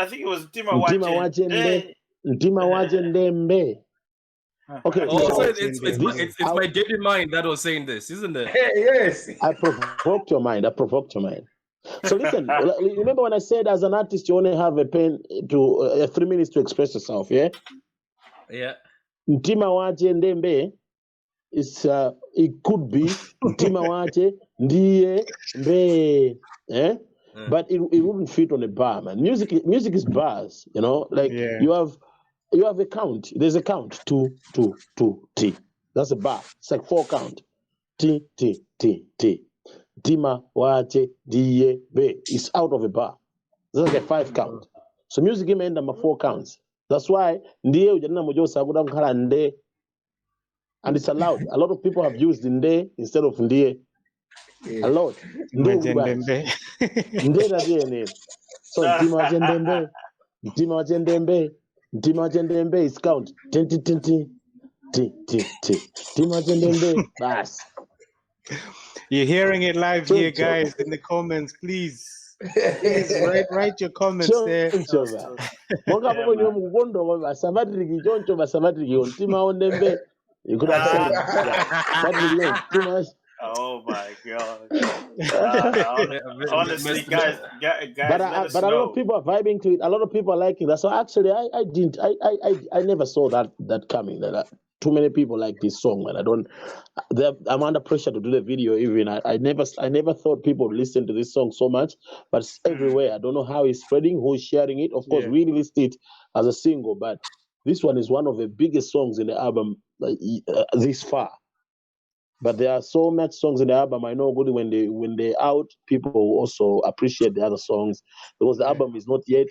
think it was Ntima Wache Ndembe. Okay. Also, it's my daily mind that was saying this, isn't it? Yes. I provoked your mind. So listen, remember when I said as an artist you only have a 3 minutes to express yourself, yeah? Yeah. Ntima Wache Ndembe is it could be Ntima Wache Ndiye Mbe. Eh? But it wouldn't fit on a bar, man. Music is bars, you know, like you have a count. There's a count. 2, 2, 2, T. That's a bar. It's like 4 count. T, T, T, T. Tima, wache, diye, be. It's out of a bar. That's like a 5 count. So music game end up 4 counts. That's why ndiye ujanina mojo saguda mkhala nde. And it's allowed. A lot of people have used nde instead of ndiye. A lot. Nde na diye. So Tima wache ndembe. Tima wache ndembe. Tima wache ndembe is count. Tinti. Tima wache ndembe. Bas. You're hearing it live here, guys, in the comments. Please write your comments there. You could have said it. Oh my God! Honestly, guys, but a lot of people are vibing to it. A lot of people are liking that. So actually, I never saw that coming. Too many people like this song, and I'm under pressure to do the video. Even I never thought people would listen to this song so much, but it's everywhere. I don't know how it's spreading, who's sharing it. Of course, we released it as a single, but this one is one of the biggest songs in the album this far. But there are so much songs in the album. I know good when they out, people also appreciate the other songs because the album is not yet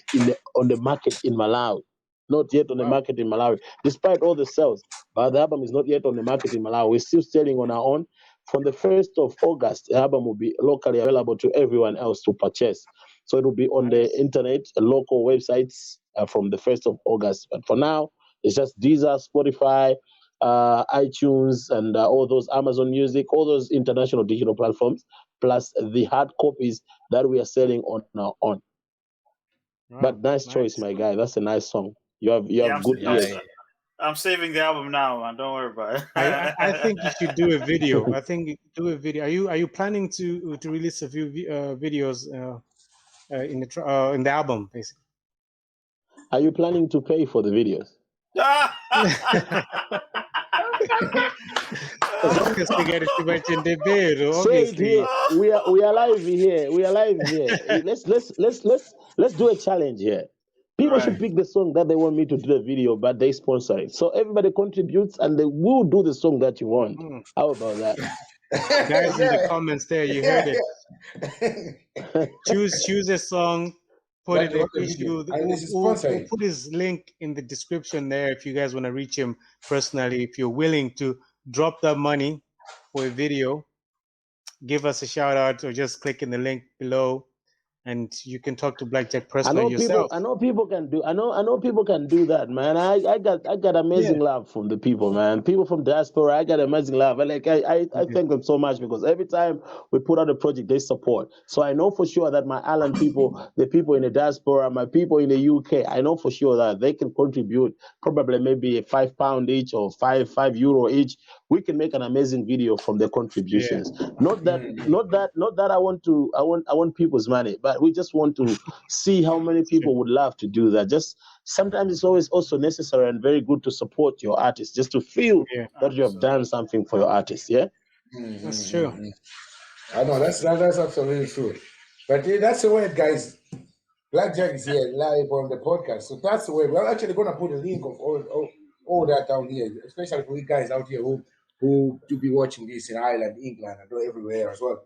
on the market in Malawi. Not yet on the market in Malawi, despite all the sales. But the album is not yet on the market in Malawi. We're still selling on our own. From the 1st of August, the album will be locally available to everyone else to purchase. So it will be on the internet, local websites from the 1st of August. But for now, it's just Deezer, Spotify, iTunes, and all those Amazon Music, all those international digital platforms, plus the hard copies that we are selling on our own. Wow, but nice choice, my guy. That's a nice song. You have good ears. I'm saving the album now, man. Don't worry about it. I think you should do a video. Are you planning to release a few videos in the album, basically? Are you planning to pay for the videos? Obviously. We are live here. Let's do a challenge here. People should pick the song that they want me to do the video, but they sponsor it. So everybody contributes and they will do the song that you want. How about that? Guys in the comments there, you heard it. Choose a song. Put his link in the description there if you guys want to reach him personally. If you're willing to drop that money for a video, give us a shout out or just click in the link below. And you can talk to Blakjak personally yourself. I know people can do. I know people can do that, man. I got amazing love from the people, man. People from diaspora, I got amazing love. I thank them so much because every time we put out a project, they support. So I know for sure that my island people, the people in the diaspora, my people in the UK, I know for sure that they can contribute probably maybe £5 each or €5 each. We can make an amazing video from their contributions. Not that I want people's money, but we just want to see how many people would love to do that. Just sometimes it's always also necessary and very good to support your artist, just to feel that you have done something for your artist. Yeah, that's true. I know that's absolutely true. But that's the way, guys. Blakjak is here live on the podcast, so that's the way. We're actually going to put a link of all that down here, especially for you guys out here who do be watching this in Ireland, England, and everywhere as well.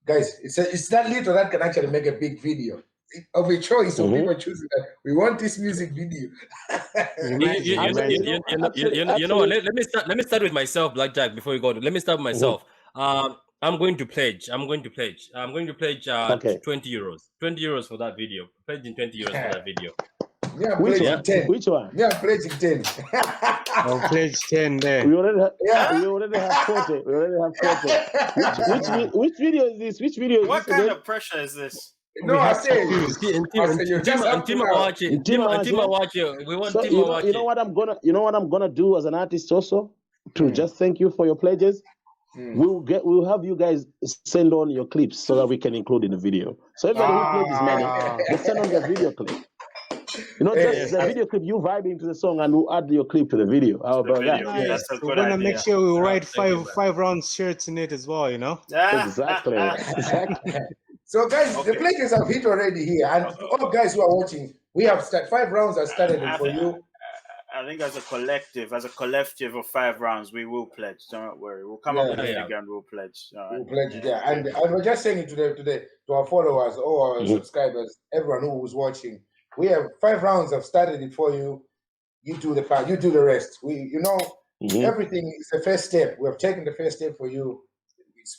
Guys, it's that little that can actually make a big video of a choice. So people choosing that we want this music video. Let me start with myself, Blakjak. Before we go, let me start with myself. I'm going to pledge. I'm going to pledge €20. €20 for that video. Pledging €20 for that video. Yeah, Which pledging one? 10. Which one? Yeah, pledging 10. Oh, pledge 10 there. We already have, Yeah. we already have 40. We already have 40. Which video is this? Which video is What this kind again? of pressure is this? No, We I have said, to choose. I said you just have to Tima now. watch it. Tima watch it. We want So Tima watch you know what I'm gonna do as an artist also to just thank you for your pledges. We'll have you guys send on your clips so that we can include in the video. So everybody who pledges money, they send on their video clip. You know, just the video clip, you vibing to the song, and we'll add your clip to the video. How about that? Nice. That's a We're good gonna idea. make sure we write 5 rounds shirts in it as well, you know? Exactly. So guys, the pledges have hit already here. And all guys who are watching, we have 5 rounds are started for you. I think as a collective of 5 rounds, we will pledge. Don't worry. We'll come up with a figure and we'll pledge. We'll pledge, yeah. And we're just saying it to our followers or our subscribers, everyone who's watching. We have 5 rounds have started it for you. You do the part, you do the rest. Everything is the first step. We have taken the first step for you.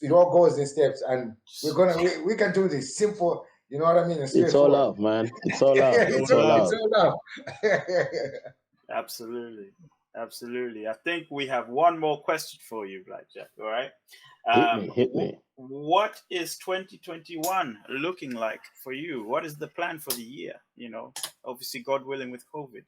It all goes in steps, and we can do this simple. You know what I mean? It's all love, man. It's all love. It's all love. Absolutely. I think we have one more question for you, Blakjak. All right. Hit me. What is 2021 looking like for you? What is the plan for the year? You know, obviously, God willing, with COVID.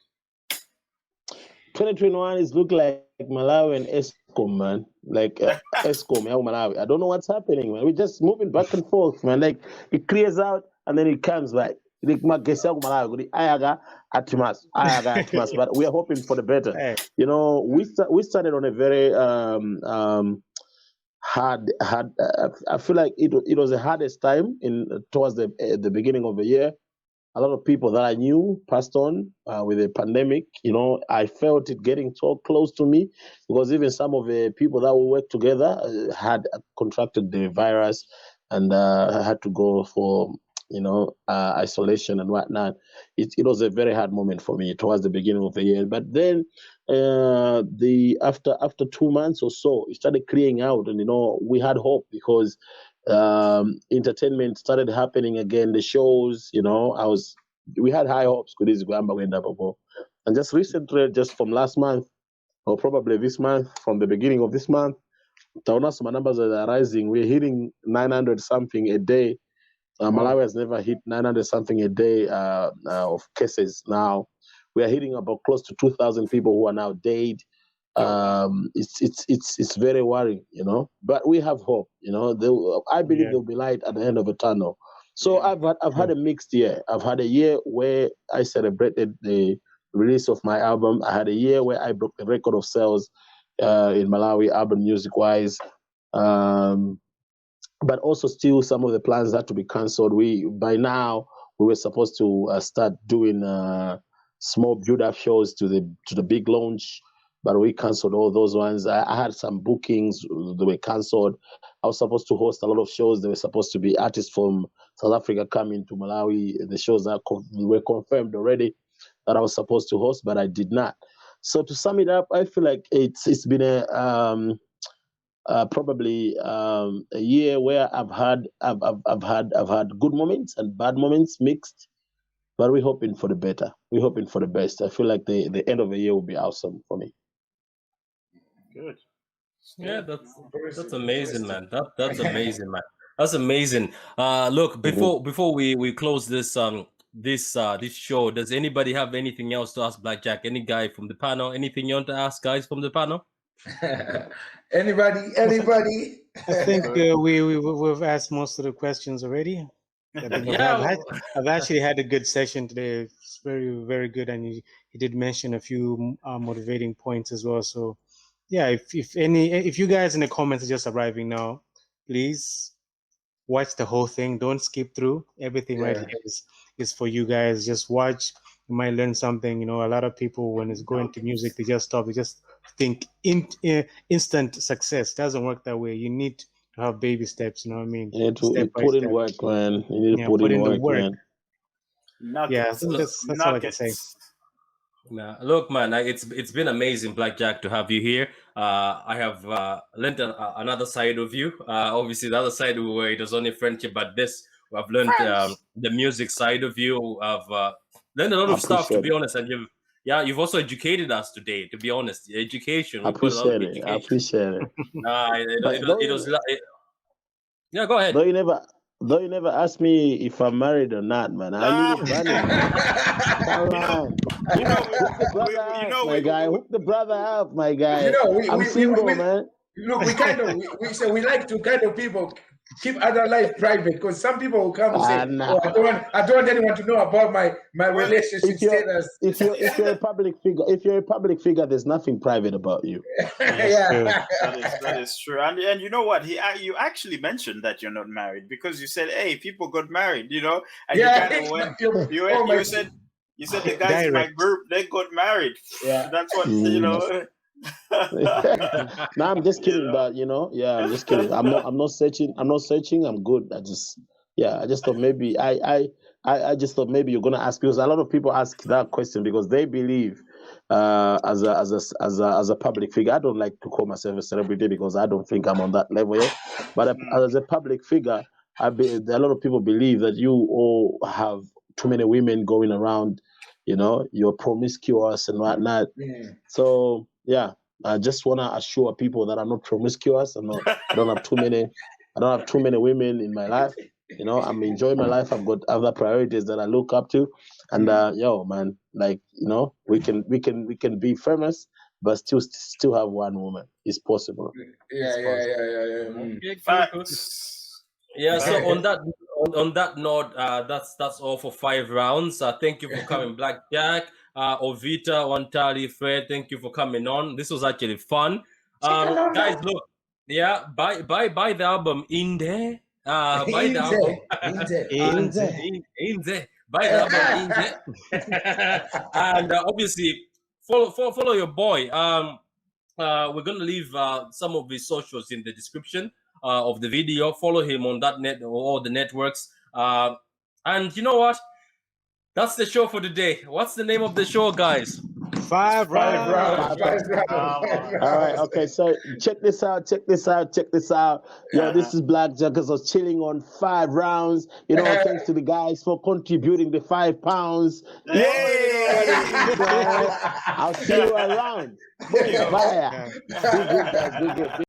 2021 is looking like Malawian ESCOM, man. Like ESCOM, Malawi. I don't know what's happening, man. We're just moving back and forth, man. Like it clears out and then it comes back. But we are hoping for the better. You know, we started on a very hard. I feel like it was the hardest time towards the beginning of the year. A lot of people that I knew passed on with the pandemic. You know, I felt it getting so close to me because even some of the people that we worked together had contracted the virus and had to go for isolation and whatnot. It was a very hard moment for me towards the beginning of the year. But then after 2 months or so, it started clearing out, and we had hope because entertainment started happening again. The shows, we had high hopes. And just recently, just from last month, or probably this month, from the beginning of this month, my numbers are rising. We're hitting 900 something a day. Malawi has never hit 900 something a day of cases. Now we are hitting about close to 2,000 people who are now dead. It's very worrying, but we have hope. I believe there'll be light at the end of the tunnel. So I've had a mixed year. I've had a year where I celebrated the release of my album. I had a year where I broke the record of sales in Malawi, album music wise. But also still some of the plans had to be cancelled. By now we were supposed to start doing small build-up shows to the big launch, but we cancelled all those ones. I had some bookings that were cancelled. I was supposed to host a lot of shows. There were supposed to be artists from South Africa coming to Malawi. The shows that were confirmed already that I was supposed to host, but I did not. So to sum it up, I feel like it's been probably a year where I've had good moments and bad moments mixed, but we're hoping for the better. We're hoping for the best. I feel like the end of the year will be awesome for me. Good. Yeah, that's amazing, man. That's amazing, man. That's amazing. Look, before we close this this show, does anybody have anything else to ask Blakjak? Any guy from the panel? Anything you want to ask guys from the panel? Anybody? I think we've asked most of the questions already. I think I've actually had a good session today. It's very, very good, and you did mention a few motivating points as well. So, yeah, if you guys in the comments are just arriving now, please watch the whole thing. Don't skip through. Everything right here is for you guys. Just watch. You might learn something. A lot of people when it's going to music, they just stop. They just think instant success. Doesn't work that way. You need to have baby steps. You know what I mean? You need to put in work, man. You need to put in work, man. Yeah, I think that's all I can say. Nah, look, man, it's been amazing, Blakjak, to have you here. I have learned another side of you. Obviously, the other side where it was only friendship, but this I've learned the music side of you. I've learned a lot of stuff, to be honest, and you've also educated us today, to be honest. Education. I appreciate it. I appreciate it. Yeah, go ahead. Though you never asked me if I'm married or not, man. I leave it running. Come on. Hook the brother up, my guy. I'm single, man. Look, we like to kind of people keep other life private, because some people will come and say, nah. I don't want anyone to know about my relationship status. If you're a public figure, there's nothing private about you. Yeah, that is true. And you know what? You actually mentioned that you're not married, because you said, "Hey, people got married," and you kind of went. You said the guys in my group, they got married. Yeah, that's what No, I'm just kidding, but I'm just kidding. I'm not searching. I'm good. I just thought maybe I just thought maybe you're gonna ask, because a lot of people ask that question because they believe as a public figure. I don't like to call myself a celebrity because I don't think I'm on that level yet. But as a public figure, a lot of people believe that you all have too many women going around. You're promiscuous and whatnot. So yeah, I just want to assure people that I'm not promiscuous. I don't have too many women in my life. I'm enjoying my life. I've got other priorities that I look up to, and man, we can be famous, but still have one woman. It's possible. Yeah. So on that note, that's all for 5 rounds. Thank you for coming, Blakjak. Ovita, Wantali, Fred, thank you for coming on. This was actually fun. Guys, look, buy the album in there. Buy the album in there. Buy the album in there. And obviously follow your boy. We're gonna leave some of his socials in the description of the video. Follow him on that all the networks. And you know what? That's the show for today. What's the name of the show, guys? 5 rounds. All right. Okay. So check this out. Yo, this is Blakjak. I was chilling on 5 rounds. Thanks to the guys for contributing the £5. I'll see you around. Bye. Be good, guys. Be good.